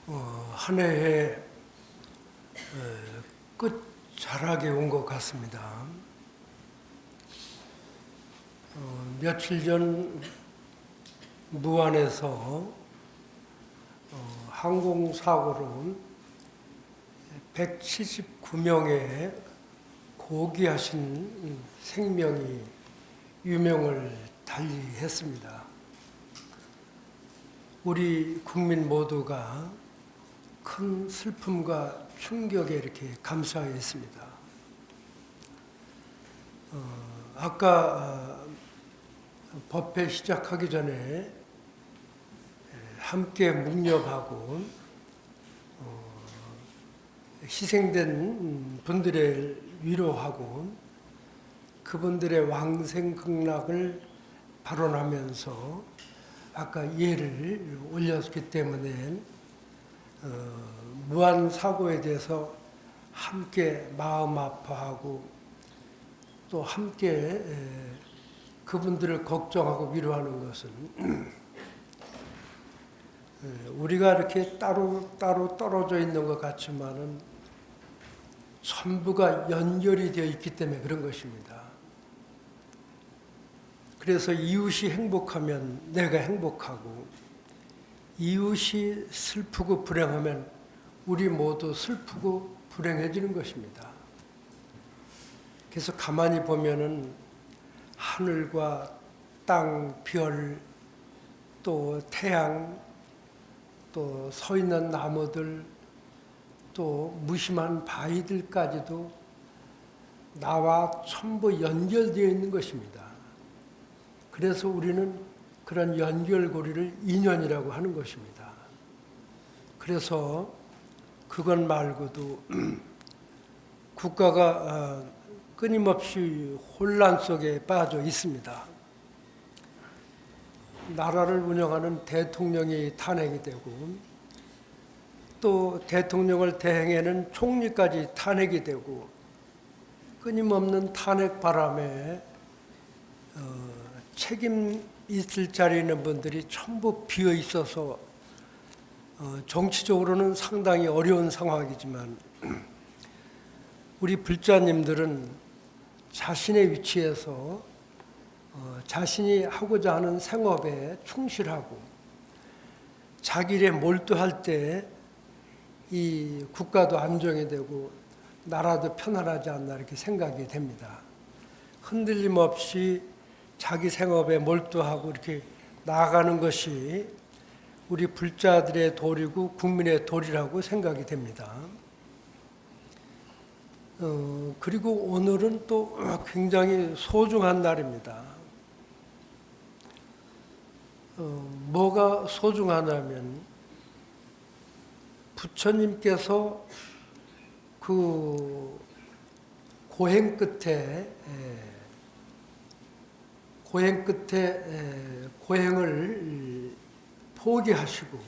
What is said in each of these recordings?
한 해의 끝자락에 온 것 같습니다. 며칠 전 무안에서 항공사고로 179명의 고귀하신 생명이 유명을 달리했습니다. 우리 국민 모두가 큰 슬픔과 충격에 이렇게 감사했습니다. 아까 법회 시작하기 전에 함께 묵념하고 희생된 분들을 위로하고 그분들의 왕생극락을 발언하면서 아까 예를 올렸기 때문에 무한 사고에 대해서 함께 마음 아파하고 또 함께 그분들을 걱정하고 위로하는 것은 우리가 이렇게 따로 떨어져 있는 것 같지만은 전부가 연결이 되어 있기 때문에 그런 것입니다. 그래서 이웃이 행복하면 내가 행복하고 이웃이 슬프고 불행하면 우리 모두 슬프고 불행해지는 것입니다. 그래서 가만히 보면은 하늘과 땅, 별, 또 태양, 또 서 있는 나무들, 또 무심한 바위들까지도 나와 전부 연결되어 있는 것입니다. 그래서 우리는 그런 연결고리를 인연이라고 하는 것입니다. 그래서 그것 말고도 국가가 끊임없이 혼란 속에 빠져 있습니다. 나라를 운영하는 대통령이 탄핵이 되고 또 대통령을 대행하는 총리까지 탄핵이 되고 끊임없는 탄핵 바람에 책임 있을 자리에 있는 분들이 전부 비어 있어서 정치적으로는 상당히 어려운 상황이지만 우리 불자님들은 자신의 위치에서 자신이 하고자 하는 생업에 충실하고 자기 일에 몰두할 때 이 국가도 안정이 되고 나라도 편안하지 않나 이렇게 생각이 됩니다. 흔들림 없이 자기 생업에 몰두하고 이렇게 나아가는 것이 우리 불자들의 도리고 국민의 도리라고 생각이 됩니다. 그리고 오늘은 또 굉장히 소중한 날입니다. 뭐가 소중하냐면 부처님께서 그 고행 끝에 고행을 포기하시고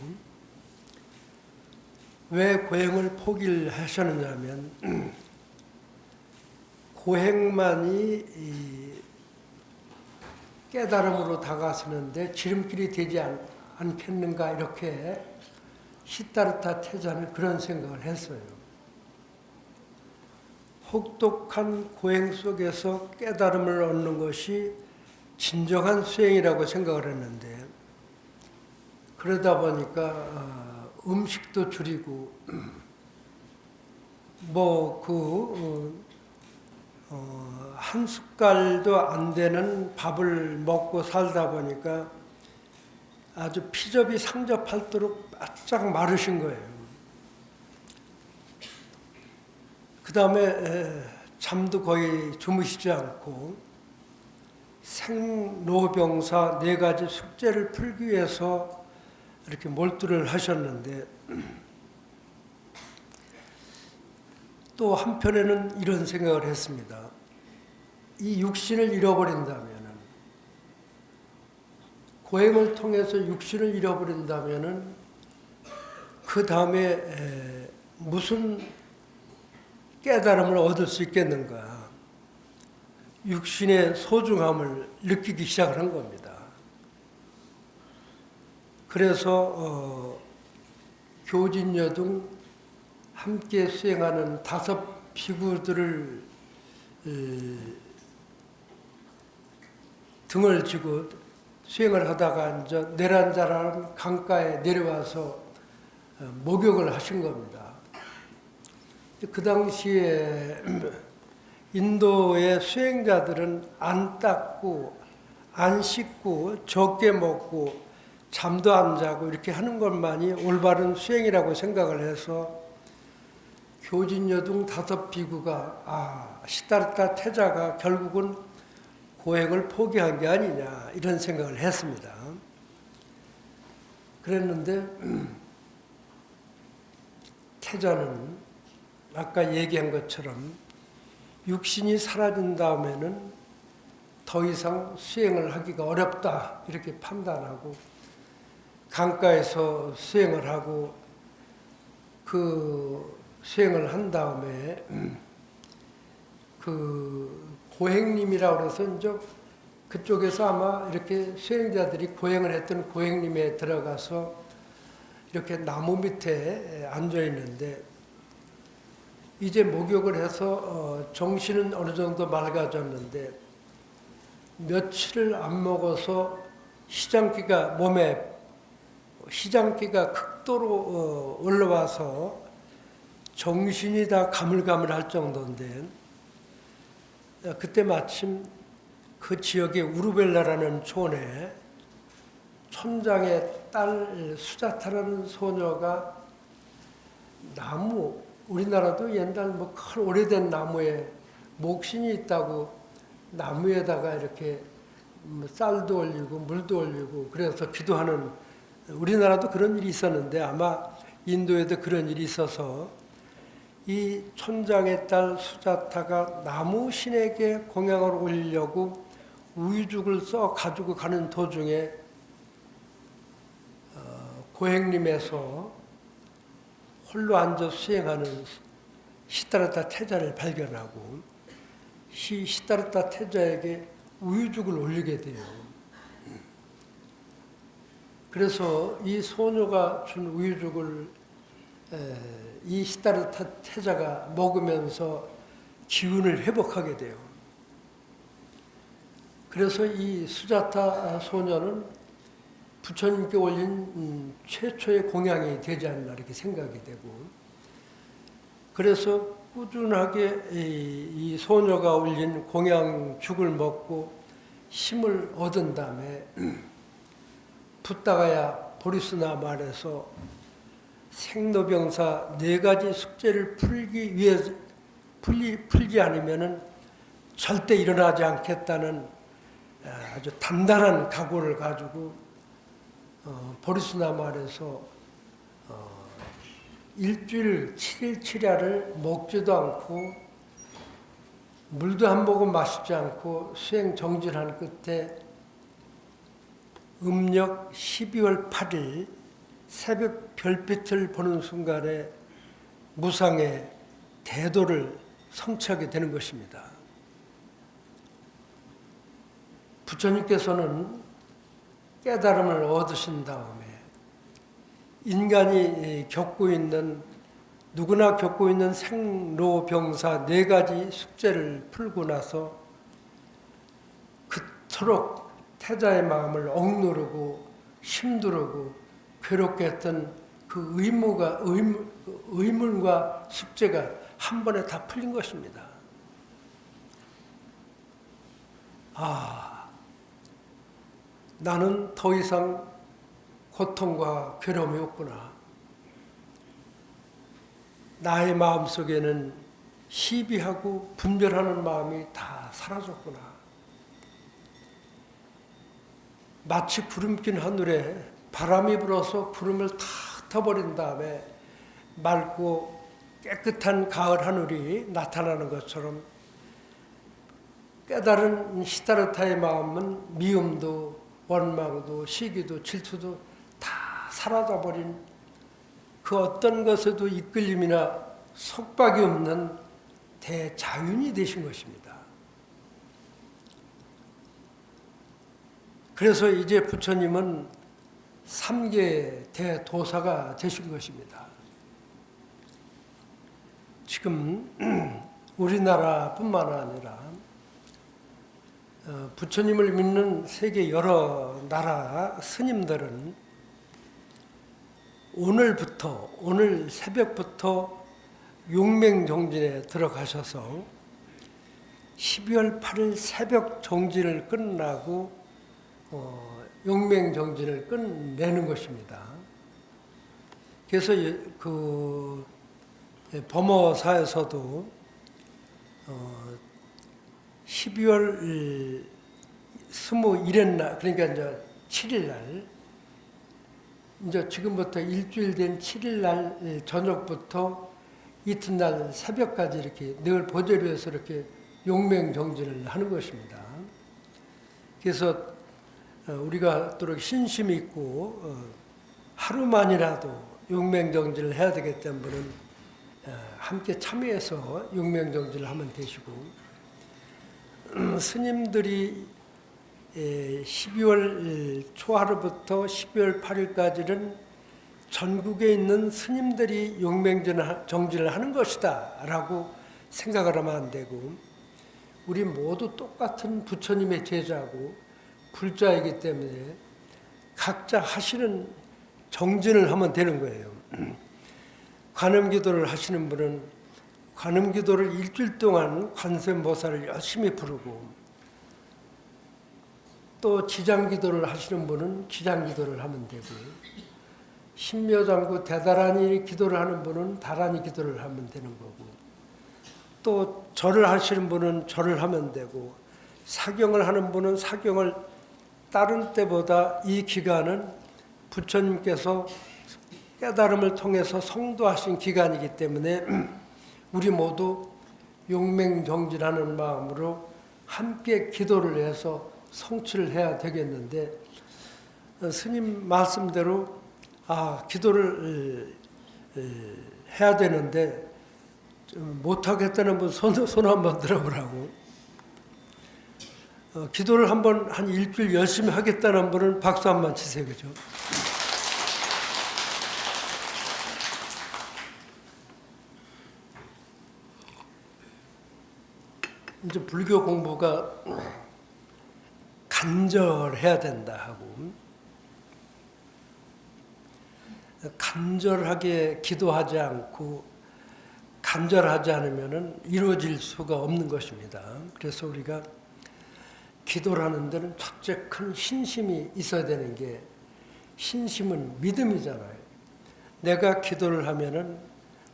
왜 고행을 포기를 하셨느냐면 고행만이 깨달음으로 다가서는데 지름길이 되지 않겠는가 이렇게 시타르타 태자는 그런 생각을 했어요. 혹독한 고행 속에서 깨달음을 얻는 것이 진정한 수행이라고 생각을 했는데 그러다 보니까 음식도 줄이고 한 숟갈도 안 되는 밥을 먹고 살다 보니까 아주 피접이 상접할 도록 바짝 마르신 거예요. 그 다음에 잠도 거의 주무시지 않고 생로병사 4가지 숙제를 풀기 위해서 이렇게 몰두를 하셨는데 또 한편에는 이런 생각을 했습니다. 이 육신을 잃어버린다면 고행을 통해서 육신을 잃어버린다면 그 다음에 무슨 깨달음을 얻을 수 있겠는가. 육신의 소중함을 느끼기 시작을 한 겁니다. 그래서 교진여 등 함께 수행하는 5 비구들을 등을 지고 수행을 하다가 이제 내란자라는 강가에 내려와서 목욕을 하신 겁니다. 그 당시에 인도의 수행자들은 안 닦고 안 씻고 적게 먹고 잠도 안 자고 이렇게 하는 것만이 올바른 수행이라고 생각을 해서 교진여 등 5 비구가 시다르타 태자가 결국은 고행을 포기한 게 아니냐 이런 생각을 했습니다. 그랬는데 태자는 아까 얘기한 것처럼 육신이 사라진 다음에는 더 이상 수행을 하기가 어렵다 이렇게 판단하고 강가에서 수행을 하고 그 수행을 한 다음에 그 고행님이라고 해서 이제 그쪽에서 아마 이렇게 수행자들이 고행을 했던 고행님에 들어가서 이렇게 나무 밑에 앉아 있는데 이제 목욕을 해서 정신은 어느 정도 맑아졌는데 며칠을 안 먹어서 시장기가 극도로 올라와서 정신이 다 가물가물할 정도인데 그때 마침 그 지역의 우르벨라라는 촌에 촌장의 딸 수자타라는 소녀가 나무, 우리나라도 옛날 뭐 큰 오래된 나무에 목신이 있다고 나무에다가 이렇게 쌀도 올리고 물도 올리고 그래서 기도하는, 우리나라도 그런 일이 있었는데 아마 인도에도 그런 일이 있어서 이 촌장의 딸 수자타가 나무 신에게 공양을 올리려고 우유죽을 써 가지고 가는 도중에 고행림에서 홀로 앉아 수행하는 시다르타 태자를 발견하고 시다르타 태자에게 우유죽을 올리게 돼요. 그래서 이 소녀가 준 우유죽을 이 시다르타 태자가 먹으면서 기운을 회복하게 돼요. 그래서 이 수자타 소녀는 부처님께 올린 최초의 공양이 되지 않나 이렇게 생각이 되고, 그래서 꾸준하게 이 소녀가 올린 공양죽을 먹고 힘을 얻은 다음에 붓다가야 보리스나 말에서 생로병사 4가지 숙제를 풀기 위해 풀지 않으면은 절대 일어나지 않겠다는 아주 단단한 각오를 가지고 보리스나 말에서 일주일 7일 7야를 먹지도 않고 물도 한 모금 마시지 않고 수행 정진한 끝에 음력 12월 8일 새벽 별빛을 보는 순간에 무상의 대도를 성취하게 되는 것입니다. 부처님께서는 깨달음을 얻으신 다음에 인간이 누구나 겪고 있는 생로병사 4가지 숙제를 풀고 나서 그토록 태자의 마음을 억누르고 힘두르고 괴롭게 했던 그 의문과 숙제가 한 번에 다 풀린 것입니다. 나는 더 이상 고통과 괴로움이 없구나. 나의 마음속에는 시비하고 분별하는 마음이 다 사라졌구나. 마치 구름 낀 하늘에 바람이 불어서 구름을 다 흩어버린 다음에 맑고 깨끗한 가을 하늘이 나타나는 것처럼 깨달은 시다르타의 마음은 미움도 원망도 시기도 질투도 다 사라져버린 그 어떤 것에도 이끌림이나 속박이 없는 대자윤이 되신 것입니다. 그래서 이제 부처님은 3계 대도사가 되신 것입니다. 지금 우리나라뿐만 아니라 부처님을 믿는 세계 여러 나라 스님들은 오늘 새벽부터 용맹정진에 들어가셔서 12월 8일 새벽 정진을 끝나고 용맹정진을 끝내는 것입니다. 그래서 그 범어사에서도 12월 21일 날, 그러니까 이제 7일 날, 이제 지금부터 일주일 된 7일 날 저녁부터 이튿날 새벽까지 이렇게 늘 보제로에서 이렇게 용맹정진을 하는 것입니다. 그래서 우리가 또 신심 있고 하루만이라도 용맹정진을 해야 되기 때문에 함께 참여해서 용맹정진을 하면 되시고, 스님들이 12월 초하루부터 12월 8일까지는 전국에 있는 스님들이 용맹정진을 하는 것이다 라고 생각을 하면 안 되고, 우리 모두 똑같은 부처님의 제자고 불자이기 때문에 각자 하시는 정진을 하면 되는 거예요. 관음기도를 하시는 분은 관음기도를 일주일 동안 관세음보살을 열심히 부르고, 또 지장기도를 하시는 분은 지장기도를 하면 되고, 신묘장구 대다라니 기도를 하는 분은 다라니 기도를 하면 되는 거고, 또 절을 하시는 분은 절을 하면 되고, 사경을 하는 분은 사경을 다른 때보다 이 기간은 부처님께서 깨달음을 통해서 성도하신 기간이기 때문에 우리 모두 용맹정진하는 마음으로 함께 기도를 해서 성취를 해야 되겠는데, 스님 말씀대로 기도를 해야 되는데 못하겠다는 분 손 한번 들어보라고. 기도를 한 일주일 열심히 하겠다는 분은 박수 한번 치세요. 그죠? 이제 불교 공부가 간절해야 된다 하고, 간절하게 기도하지 않고 간절하지 않으면 이루어질 수가 없는 것입니다. 그래서 우리가 기도를 하는 데는 첫째 큰 신심이 있어야 되는 게, 신심은 믿음이잖아요. 내가 기도를 하면은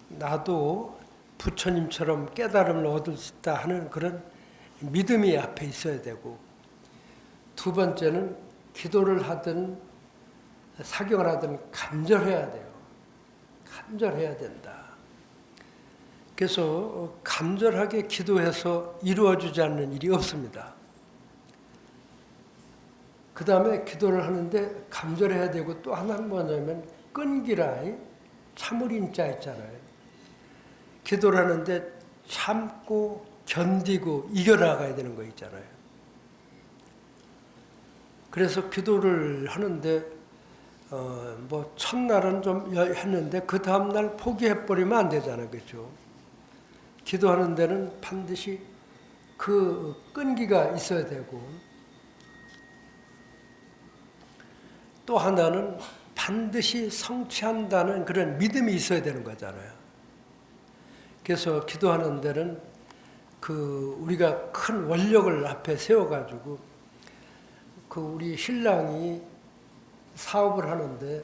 나도 부처님처럼 깨달음을 얻을 수 있다 하는 그런 믿음이 앞에 있어야 되고, 두 번째는 기도를 하든 사경을 하든 간절해야 돼요. 간절해야 된다. 그래서 간절하게 기도해서 이루어지지 않는 일이 없습니다. 그 다음에 기도를 하는데 간절해야 되고, 또 하나는 뭐냐면 끈기라, 참을인자 있잖아요. 기도를 하는데 참고 견디고 이겨나가야 되는 거 있잖아요. 그래서 기도를 하는데 첫날은 좀 했는데 그 다음날 포기해버리면 안 되잖아요. 그렇죠? 기도하는 데는 반드시 그 끈기가 있어야 되고, 또 하나는 반드시 성취한다는 그런 믿음이 있어야 되는 거잖아요. 그래서 기도하는 데는 우리가 큰 원력을 앞에 세워가지고, 우리 신랑이 사업을 하는데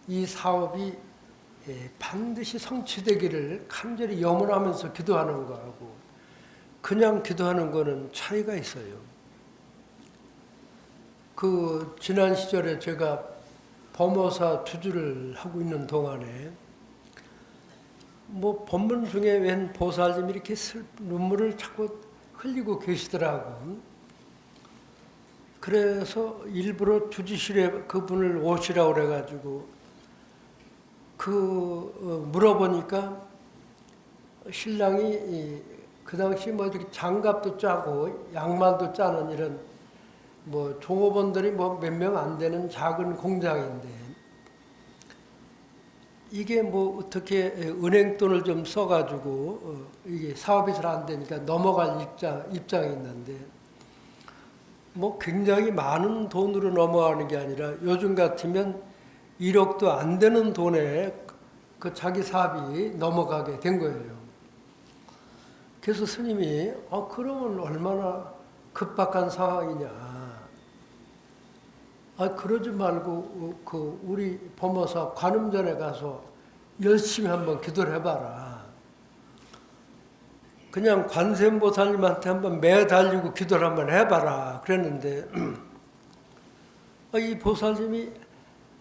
이 사업이 반드시 성취되기를 간절히 염원하면서 기도하는 거하고 그냥 기도하는 거는 차이가 있어요. 지난 시절에 제가 범어사 주주를 하고 있는 동안에 법문 중에 웬 보살님이 이렇게 눈물을 자꾸 흘리고 계시더라고. 그래서 일부러 주지실에 그분을 오시라고 그래가지고 물어보니까 신랑이 그 당시 이렇게 장갑도 짜고 양말도 짜는 이런 뭐 종업원들이 뭐 몇 명 안 되는 작은 공장인데 이게 뭐 어떻게 은행 돈을 좀 써가지고 이게 사업이 잘 안 되니까 넘어갈 입장이 있는데 뭐 굉장히 많은 돈으로 넘어가는 게 아니라 요즘 같으면 1억도 안 되는 돈에 그 자기 사업이 넘어가게 된 거예요. 그래서 스님이 그러면 얼마나 급박한 상황이냐. 그러지 말고 우리 법무사 관음전에 가서 열심히 한번 기도를 해봐라. 그냥 관세음보살님한테 한번 매달리고 기도를 한번 해봐라. 그랬는데 이 보살님이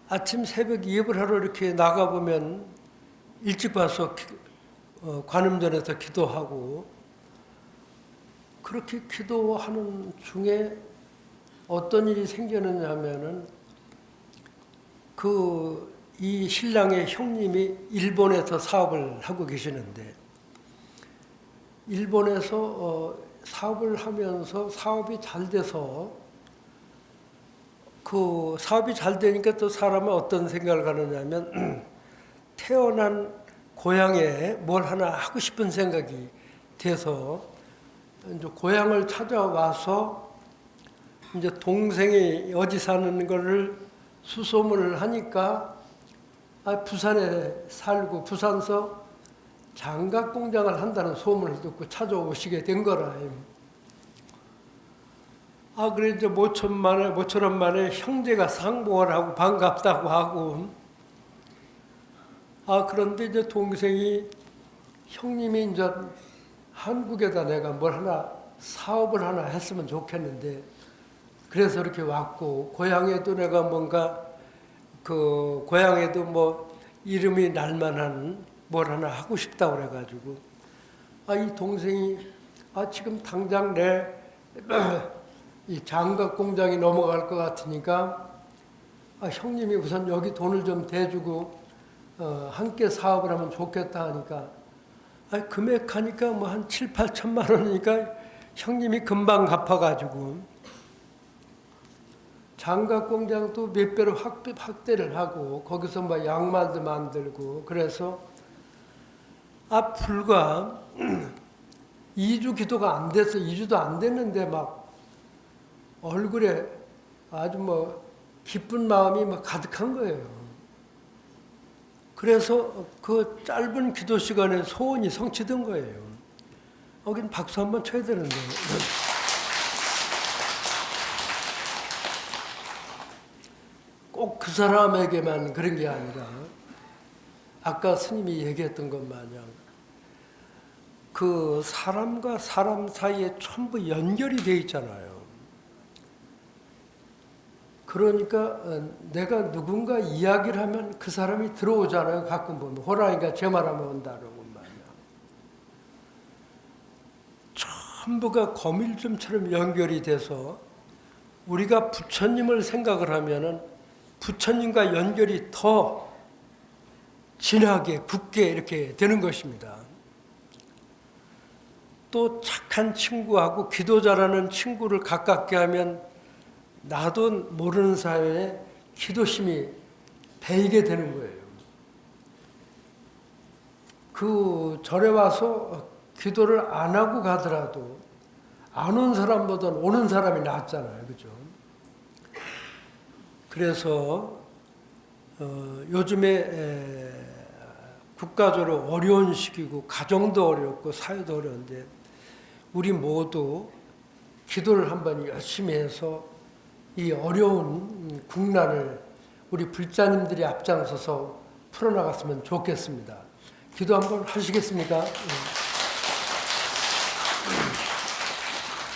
아침 새벽 예불 하러 이렇게 나가보면 일찍 와서 관음전에서 기도하고 그렇게 기도하는 중에 어떤 일이 생겼느냐 하면은 이 신랑의 형님이 일본에서 사업을 하고 계시는데 일본에서 사업을 하면서 사업이 잘 돼서 그 사업이 잘 되니까 또 사람은 어떤 생각을 하느냐면 태어난 고향에 뭘 하나 하고 싶은 생각이 돼서 이제 고향을 찾아와서 이제 동생이 어디 사는 거를 수소문을 하니까 부산에 살고 부산서 장갑 공장을 한다는 소문을 듣고 찾아오시게 된 거라. 그래 이제 모처럼 만에 형제가 상봉을 하고 반갑다고 하고 그런데 이제 동생이 형님이 이제 한국에다 내가 뭘 하나 사업을 하나 했으면 좋겠는데 그래서 이렇게 왔고 고향에도 내가 뭔가 고향에도 뭐 이름이 날만한 뭘 하나 하고 싶다고 그래가지고 이 동생이 지금 당장 내 이 장갑 공장이 넘어갈 것 같으니까 형님이 우선 여기 돈을 좀 대주고 함께 사업을 하면 좋겠다 하니까 금액하니까 뭐 한 7, 8천만 원이니까 형님이 금방 갚아가지고 장갑 공장도 몇 배로 확대를 하고 거기서 뭐 양말도 만들고 그래서 불과 2주 기도가 안 돼서 2주도 안 됐는데 막 얼굴에 아주 뭐 기쁜 마음이 막 가득한 거예요. 그래서 그 짧은 기도 시간에 소원이 성취된 거예요. 여긴 박수 한번 쳐야 되는데. 꼭 그 사람에게만 그런 게 아니라 아까 스님이 얘기했던 것 마냥 그 사람과 사람 사이에 전부 연결이 돼 있잖아요. 그러니까 내가 누군가 이야기를 하면 그 사람이 들어오잖아요. 가끔 보면 호랑이가 제 말하면 온다는 말이야. 전부가 거밀점처럼 연결이 돼서 우리가 부처님을 생각을 하면은 부처님과 연결이 더 진하게 굳게 이렇게 되는 것입니다. 또 착한 친구하고 기도 잘하는 친구를 가깝게 하면 나도 모르는 사이에 기도심이 배이게 되는 거예요. 그 절에 와서 기도를 안 하고 가더라도 안 온 사람보다는 오는 사람이 낫잖아요. 그죠? 그래서 요즘에 국가적으로 어려운 시기고 가정도 어렵고 사회도 어려운데 우리 모두 기도를 한번 열심히 해서 이 어려운 국난을 우리 불자님들이 앞장서서 풀어나갔으면 좋겠습니다. 기도 한번 하시겠습니까?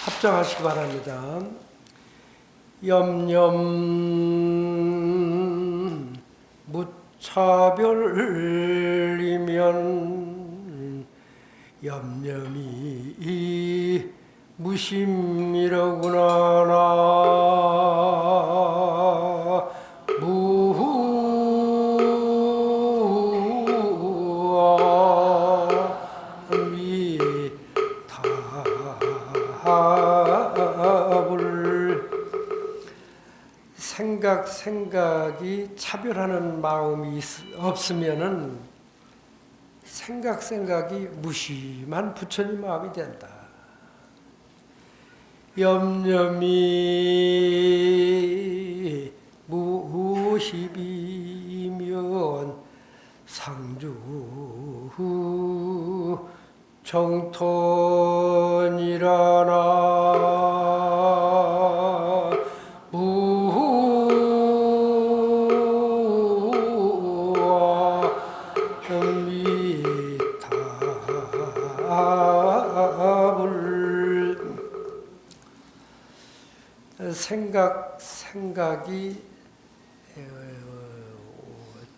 합장하시기 바랍니다. 염염 무차별이면 염염이 무심이로구나 나 무아위 답을 생각이 차별하는 마음이 없으면은 생각이 무심한 부처님 마음이 된다. 염념이 무십이면 상주 정톤이라나 생각이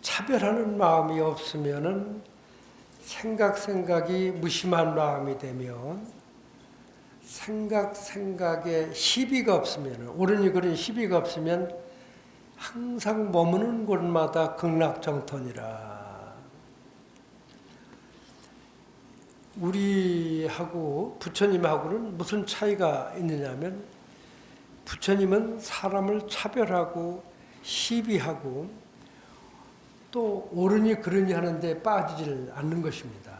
차별하는 마음이 없으면은 생각이 무심한 마음이 되면 생각에 시비가 없으면 옳으니 그른 시비가 없으면 항상 머무는 곳마다 극락정톤이라. 우리하고 부처님하고는 무슨 차이가 있느냐면 부처님은 사람을 차별하고 시비하고 또 옳으니 그르니 하는데 빠지질 않는 것입니다.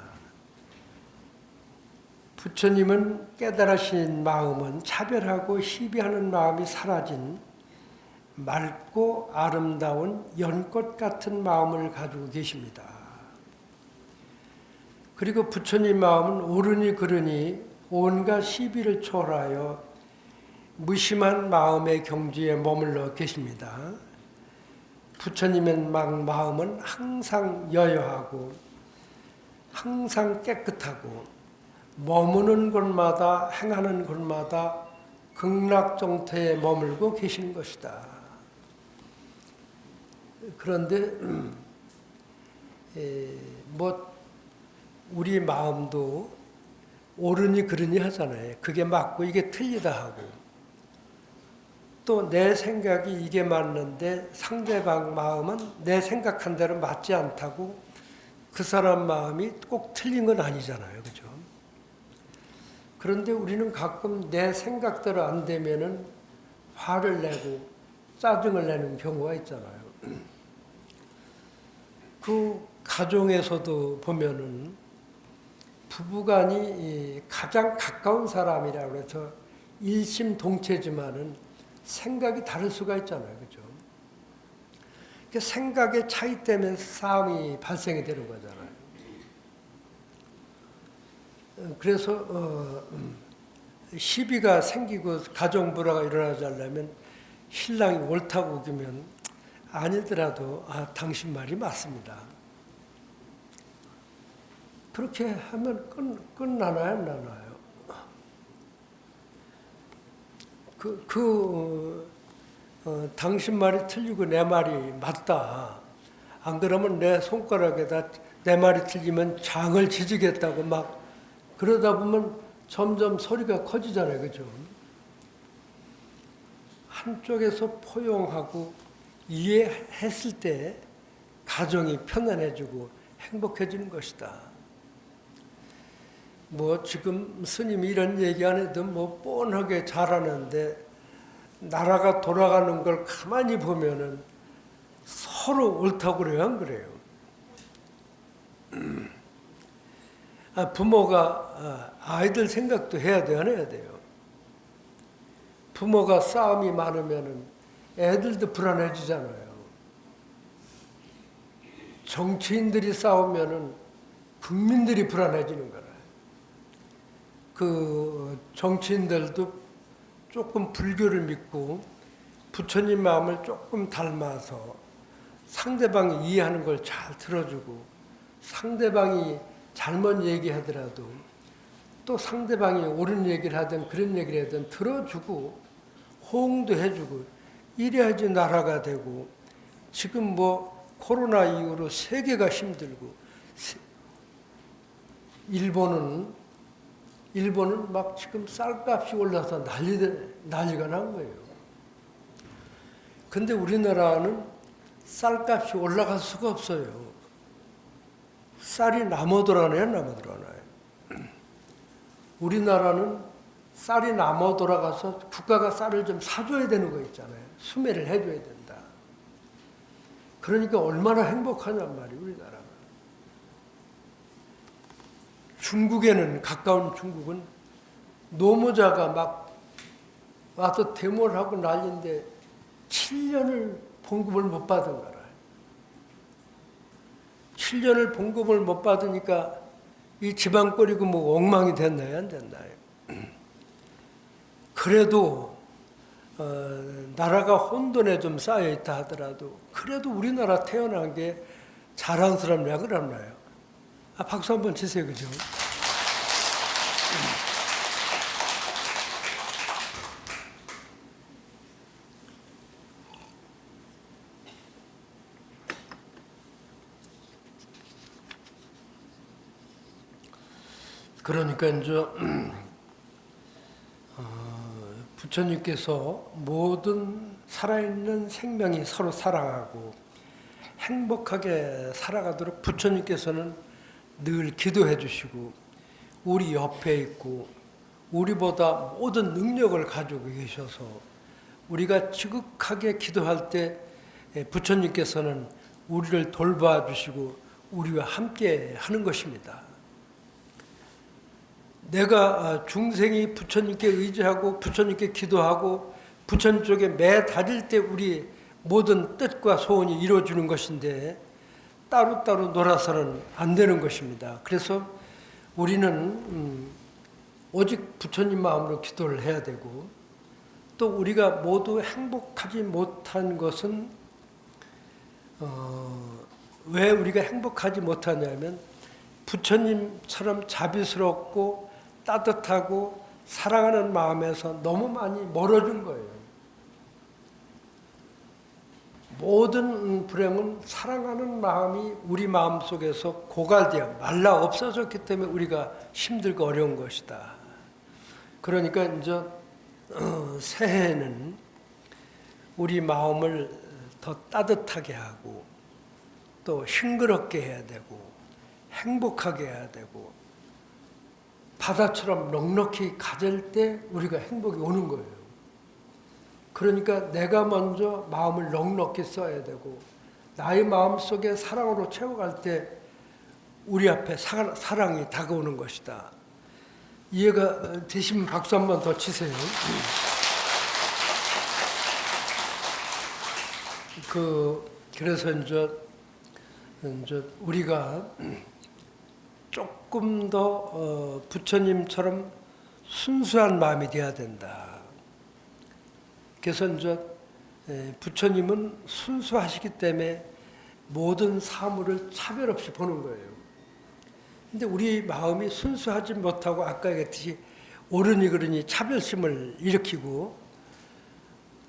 부처님은 깨달으신 마음은 차별하고 시비하는 마음이 사라진 맑고 아름다운 연꽃 같은 마음을 가지고 계십니다. 그리고 부처님 마음은 옳으니 그르니 온갖 시비를 초월하여 무심한 마음의 경지에 머물러 계십니다. 부처님의 마음은 항상 여여하고 항상 깨끗하고 머무는 곳마다 행하는 곳마다 극락정토에 머물고 계신 것이다. 그런데 우리 마음도 옳으니 그르니 하잖아요. 그게 맞고 이게 틀리다 하고 또 내 생각이 이게 맞는데 상대방 마음은 내 생각한 대로 맞지 않다고 그 사람 마음이 꼭 틀린 건 아니잖아요. 그죠? 그런데 우리는 가끔 내 생각대로 안 되면은 화를 내고 짜증을 내는 경우가 있잖아요. 그 가정에서도 보면은 부부간이 가장 가까운 사람이라고 해서 일심동체지만은 생각이 다를 수가 있잖아요. 그죠? 그 생각의 차이 때문에 싸움이 발생이 되는 거잖아요. 그래서 시비가 생기고 가정불화가 일어나지 않으려면 신랑이 옳다고 우기면 아니더라도 당신 말이 맞습니다. 그렇게 하면 끝나나요? 안 나나요? 당신 말이 틀리고 내 말이 맞다. 안 그러면 내 손가락에다 내 말이 틀리면 장을 지지겠다고 막 그러다 보면 점점 소리가 커지잖아요. 그죠? 한쪽에서 포용하고 이해했을 때 가정이 편안해지고 행복해지는 것이다. 지금 스님이 이런 얘기 안 해도 뻔하게 잘하는데 나라가 돌아가는 걸 가만히 보면은 서로 옳다고 그래요, 안 그래요? 부모가 아이들 생각도 해야 돼요, 안 해야 돼요? 부모가 싸움이 많으면은 애들도 불안해지잖아요. 정치인들이 싸우면은 국민들이 불안해지는 거라. 그 정치인들도 조금 불교를 믿고 부처님 마음을 조금 닮아서 상대방이 이해하는 걸 잘 들어주고 상대방이 잘못 얘기하더라도 또 상대방이 옳은 얘기를 하든 그런 얘기를 하든 들어주고 호응도 해주고 이래야지 나라가 되고 지금 코로나 이후로 세계가 힘들고 일본은 막 지금 쌀값이 올라서 난리가 난 거예요. 근데 우리나라는 쌀값이 올라갈 수가 없어요. 쌀이 남아 돌아가나요? 우리나라는 쌀이 남아 돌아가서 국가가 쌀을 좀 사줘야 되는 거 있잖아요. 수매를 해줘야 된다. 그러니까 얼마나 행복하냔 말이에요, 우리나라가. 중국에는, 가까운 중국은 노무자가 막 와서 데모를 하고 난리인데 7년을 봉급을 못 받은 거라. 7년을 봉급을 못 받으니까 이 집안 꼴이고 뭐 엉망이 됐나요, 안 됐나요? 그래도 나라가 혼돈에 좀 쌓여 있다 하더라도 그래도 우리나라 태어난 게 자랑스럽냐 그러나요? 박수 한번 치세요, 그죠? 그러니까 이제 부처님께서 모든 살아있는 생명이 서로 사랑하고 행복하게 살아가도록 부처님께서는 늘 기도해 주시고 우리 옆에 있고 우리보다 모든 능력을 가지고 계셔서 우리가 지극하게 기도할 때 부처님께서는 우리를 돌봐 주시고 우리와 함께 하는 것입니다. 내가 중생이 부처님께 의지하고 부처님께 기도하고 부처님 쪽에 매달릴 때 우리 모든 뜻과 소원이 이루어지는 것인데 따로따로 놀아서는 안 되는 것입니다. 그래서 우리는 오직 부처님 마음으로 기도를 해야 되고 또 우리가 모두 행복하지 못한 것은 왜 우리가 행복하지 못하냐면 부처님처럼 자비스럽고 따뜻하고 사랑하는 마음에서 너무 많이 멀어진 거예요. 모든 불행은 사랑하는 마음이 우리 마음속에서 고갈되어 말라 없어졌기 때문에 우리가 힘들고 어려운 것이다. 그러니까 이제 새해에는 우리 마음을 더 따뜻하게 하고 또 싱그럽게 해야 되고 행복하게 해야 되고 바다처럼 넉넉히 가질 때 우리가 행복이 오는 거예요. 그러니까 내가 먼저 마음을 넉넉히 써야 되고 나의 마음속에 사랑으로 채워갈 때 우리 앞에 사랑이 다가오는 것이다. 이해가 되시면 박수 한번 더 치세요. 그래서 이제 우리가 조금 더 부처님처럼 순수한 마음이 되어야 된다. 그래서 이제 부처님은 순수하시기 때문에 모든 사물을 차별 없이 보는 거예요. 근데 우리 마음이 순수하지 못하고 아까 얘기했듯이 옳으니 그르니 차별심을 일으키고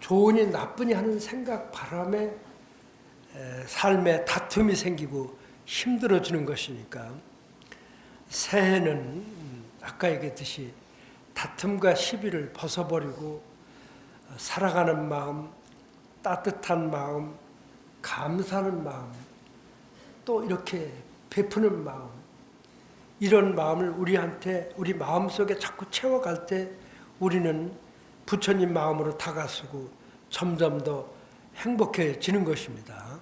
좋으니 나쁘니 하는 생각 바람에 삶에 다툼이 생기고 힘들어지는 것이니까 새해는 아까 얘기했듯이 다툼과 시비를 벗어버리고 살아가는 마음, 따뜻한 마음, 감사하는 마음, 또 이렇게 베푸는 마음, 이런 마음을 우리 마음속에 자꾸 채워갈 때 우리는 부처님 마음으로 다가서고 점점 더 행복해지는 것입니다.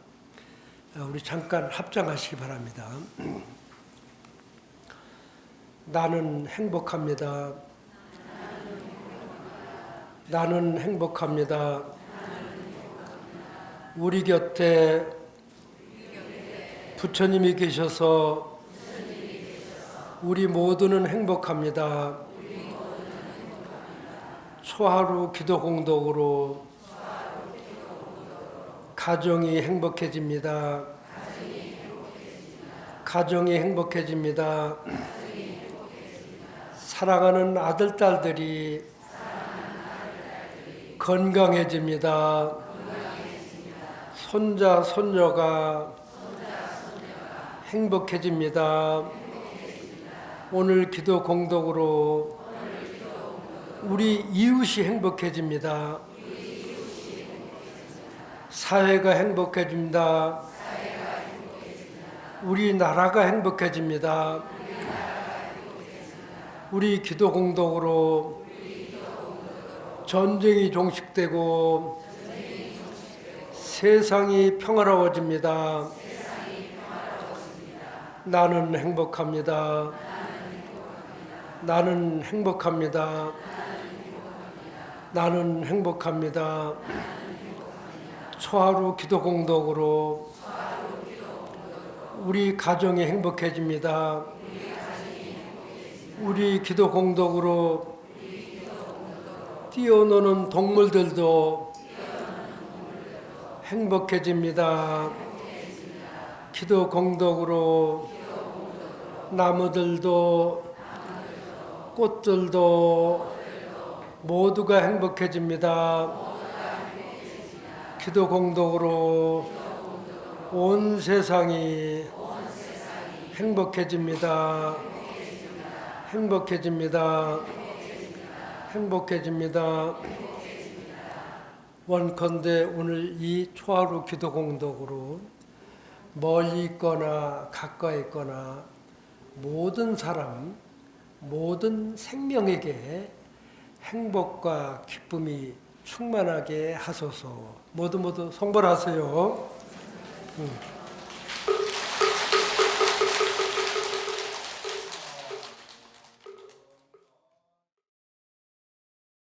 우리 잠깐 합장하시기 바랍니다. 나는 행복합니다. 나는 행복합니다. 우리 곁에 부처님이 계셔서 우리 모두는 행복합니다. 초하루 기도 공덕으로 가정이 행복해집니다. 가정이 행복해집니다. 사랑하는 아들, 딸들이 건강해집니다. 손자, 손녀가 행복해집니다. 오늘 기도 공덕으로 우리 이웃이 행복해집니다. 사회가 행복해집니다. 우리 나라가 행복해집니다. 우리 기도 공덕으로 전쟁이 종식되고 세상이 평화로워집니다. 나는 행복합니다. 나는 행복합니다. 나는 행복합니다. 초하루 기도 공덕으로 우리 가정이 행복해집니다. 우리 기도 공덕으로 뛰어노는 동물들도 행복해집니다. 기도 공덕으로 나무들도 꽃들도 모두가 행복해집니다. 기도 공덕으로 온 세상이 행복해집니다. 행복해집니다. 행복해집니다. 원컨대 오늘 이 초하루 기도 공덕으로 멀리 있거나 가까이 있거나 모든 사람, 모든 생명에게 행복과 기쁨이 충만하게 하소서. 모두 성불하세요.